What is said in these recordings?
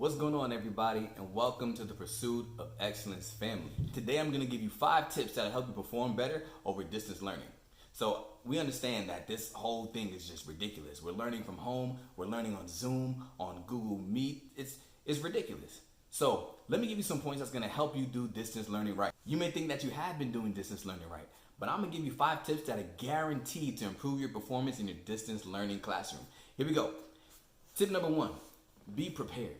What's going on, everybody, and welcome to the Pursuit of Excellence family. Today I'm going to give you 5 tips that'll help you perform better over distance learning. So we understand that this whole thing is just ridiculous. We're learning from home, we're learning on Zoom, on Google Meet. It's ridiculous. So let me give you some points that's going to help you do distance learning right. You may think that you have been doing distance learning right, but I'm going to give you 5 tips that are guaranteed to improve your performance in your distance learning classroom. Here we go. Tip number 1, be prepared.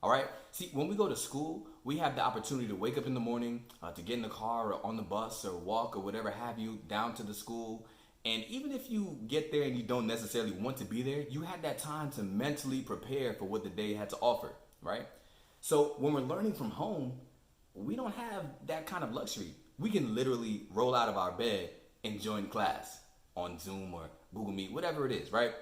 All right. See, when we go to school, we have the opportunity to wake up in the morning, to get in the car or on the bus or walk or whatever have you down to the school. And even if you get there and you don't necessarily want to be there, you had that time to mentally prepare for what the day had to offer, right? So when we're learning from home, we don't have that kind of luxury. We can literally roll out of our bed and join class on Zoom or Google Meet, whatever it is, right?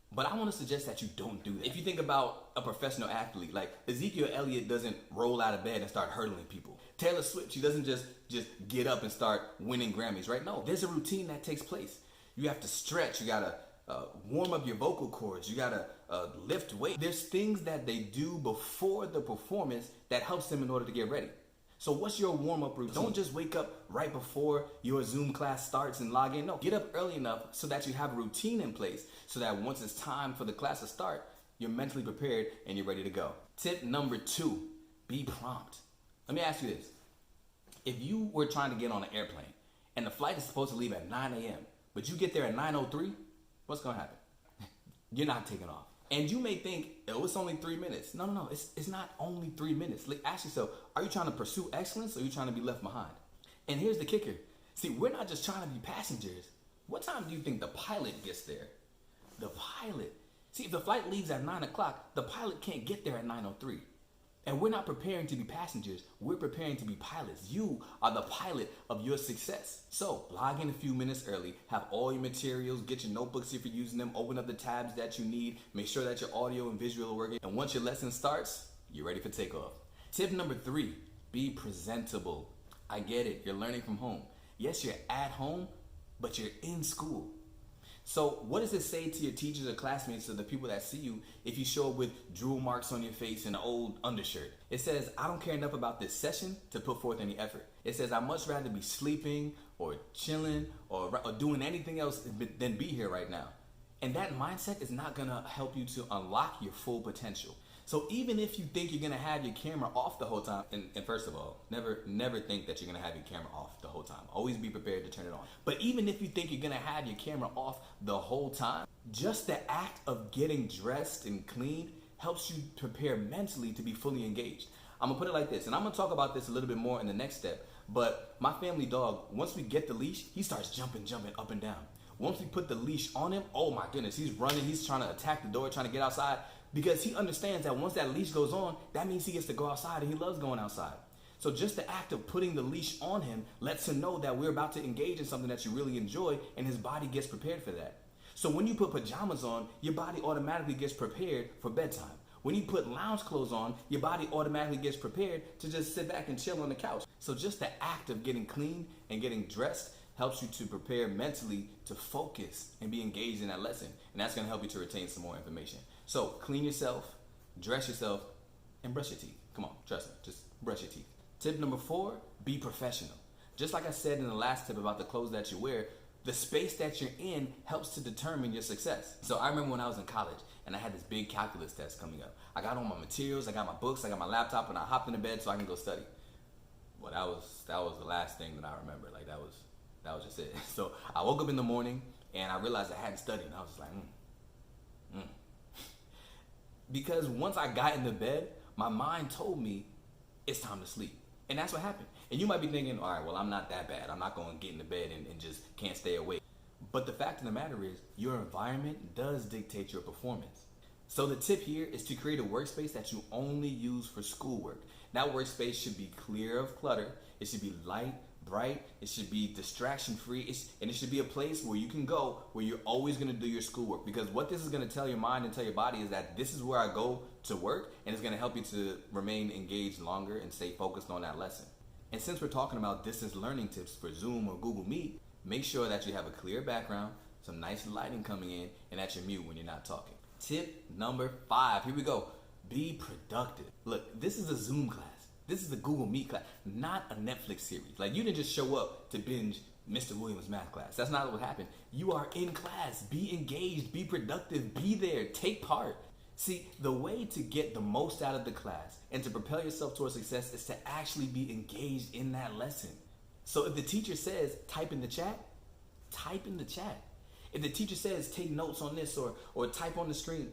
But I want to suggest that you don't do that. If you think about a professional athlete, like Ezekiel Elliott doesn't roll out of bed and start hurdling people. Taylor Swift, she doesn't just get up and start winning Grammys, right? No, there's a routine that takes place. You have to stretch. You got to warm up your vocal cords. You got to lift weight. There's things that they do before the performance that helps them in order to get ready. So what's your warm-up routine? Don't just wake up right before your Zoom class starts and log in. No, get up early enough so that you have a routine in place so that once it's time for the class to start, you're mentally prepared and you're ready to go. Tip number 2, be prompt. Let me ask you this. If you were trying to get on an airplane and the flight is supposed to leave at 9 a.m., but you get there at 9:03, what's going to happen? You're not taking off. And you may think, oh, it's only 3 minutes. No, it's not only 3 minutes. Like, ask yourself, are you trying to pursue excellence or are you trying to be left behind? And here's the kicker. See, we're not just trying to be passengers. What time do you think the pilot gets there? The pilot. See, if the flight leaves at 9 o'clock, the pilot can't get there at 9:03. And we're not preparing to be passengers. We're preparing to be pilots. You are the pilot of your success. So log in a few minutes early, have all your materials, get your notebooks if you're using them, open up the tabs that you need, make sure that your audio and visual are working. And once your lesson starts, you're ready for takeoff. Tip number 3, be presentable. I get it. You're learning from home. Yes, you're at home, but you're in school. So what does it say to your teachers or classmates or the people that see you if you show up with drool marks on your face and an old undershirt? It says, I don't care enough about this session to put forth any effort. It says, I'd much rather be sleeping or chilling or doing anything else than be here right now. And that mindset is not going to help you to unlock your full potential. So even if you think you're going to have your camera off the whole time, and first of all, never think that you're going to have your camera off the whole time. Always be prepared to turn it on. But even if you think you're going to have your camera off the whole time, just the act of getting dressed and clean helps you prepare mentally to be fully engaged. I'm going to put it like this, and I'm going to talk about this a little bit more in the next step, but my family dog, once we get the leash, he starts jumping up and down. Once we put the leash on him, oh my goodness, he's running, he's trying to attack the door, trying to get outside, because he understands that once that leash goes on, that means he gets to go outside, and he loves going outside. So just the act of putting the leash on him lets him know that we're about to engage in something that you really enjoy, and his body gets prepared for that. So when you put pajamas on, your body automatically gets prepared for bedtime. When you put lounge clothes on, your body automatically gets prepared to just sit back and chill on the couch. So just the act of getting clean and getting dressed helps you to prepare mentally to focus and be engaged in that lesson. And that's going to help you to retain some more information. So clean yourself, dress yourself, and brush your teeth. Come on, trust me, just brush your teeth. Tip number 4, be professional. Just like I said in the last tip about the clothes that you wear, the space that you're in helps to determine your success. So I remember when I was in college and I had this big calculus test coming up. I got all my materials, I got my books, I got my laptop, and I hopped into bed so I can go study. Well, that was the last thing that I remember. Like that was just it. So I woke up in the morning and I realized I hadn't studied, and I was just like, Because once I got into bed, my mind told me it's time to sleep. And that's what happened. And you might be thinking, all right, well, I'm not that bad. I'm not going to get into bed and just can't stay awake. But the fact of the matter is, your environment does dictate your performance. So the tip here is to create a workspace that you only use for schoolwork. That workspace should be clear of clutter. It should be light, bright. It should be distraction-free. And it should be a place where you can go where you're always going to do your schoolwork. Because what this is going to tell your mind and tell your body is that this is where I go to work, and it's going to help you to remain engaged longer and stay focused on that lesson. And since we're talking about distance learning tips for Zoom or Google Meet, make sure that you have a clear background, some nice lighting coming in, and that you're mute when you're not talking. Tip number 5, here we go. Be productive. Look, this is a Zoom class. This is a Google Meet class, not a Netflix series. Like, you didn't just show up to binge Mr. Williams' math class. That's not what happened. You are in class. Be engaged, be productive, be there, take part. See, the way to get the most out of the class and to propel yourself towards success is to actually be engaged in that lesson. So if the teacher says, type in the chat, type in the chat. If the teacher says, take notes on this or type on the screen,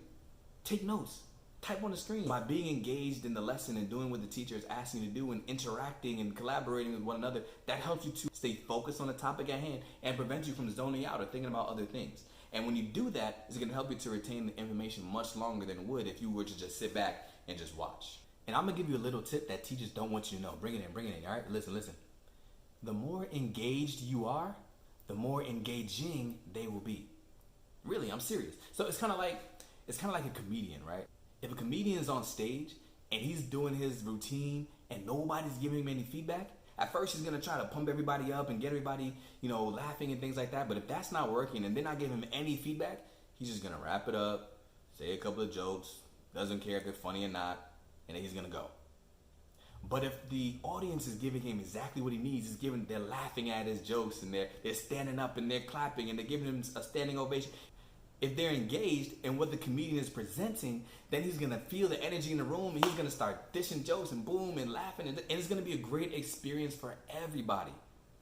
take notes. Type on the screen. By being engaged in the lesson and doing what the teacher is asking you to do and interacting and collaborating with one another, that helps you to stay focused on the topic at hand and prevents you from zoning out or thinking about other things. And when you do that, it's going to help you to retain the information much longer than it would if you were to just sit back and just watch. And I'm going to give you a little tip that teachers don't want you to know. Bring it in, all right? Listen. The more engaged you are, the more engaging they will be. Really, I'm serious. So it's kind of like a comedian, right? If a comedian is on stage and he's doing his routine and nobody's giving him any feedback, at first he's gonna try to pump everybody up and get everybody, laughing and things like that. But if that's not working and they're not giving him any feedback, he's just gonna wrap it up, say a couple of jokes, doesn't care if they're funny or not, and then he's gonna go. But if the audience is giving him exactly what he needs, they're laughing at his jokes and they're standing up and they're clapping and they're giving him a standing ovation. If they're engaged in what the comedian is presenting, then he's gonna feel the energy in the room and he's gonna start dishing jokes and boom and laughing, and it's gonna be a great experience for everybody.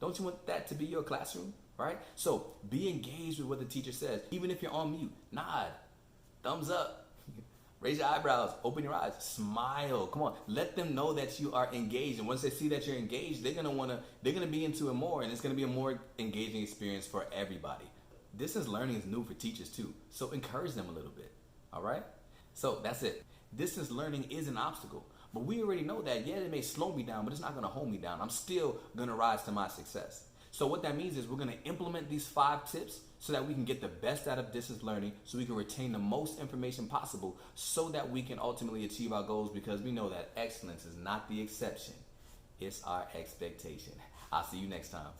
Don't you want that to be your classroom, right? So be engaged with what the teacher says. Even if you're on mute, nod, thumbs up, raise your eyebrows, open your eyes, smile. Come on, let them know that you are engaged. And once they see that you're engaged, they're gonna be into it more, and it's gonna be a more engaging experience for everybody. Distance learning is new for teachers too, so encourage them a little bit, all right? So that's it. Distance learning is an obstacle, but we already know that, yeah, it may slow me down, but it's not gonna hold me down. I'm still gonna rise to my success. So what that means is we're gonna implement these 5 tips so that we can get the best out of distance learning, so we can retain the most information possible, so that we can ultimately achieve our goals, because we know that excellence is not the exception, it's our expectation. I'll see you next time.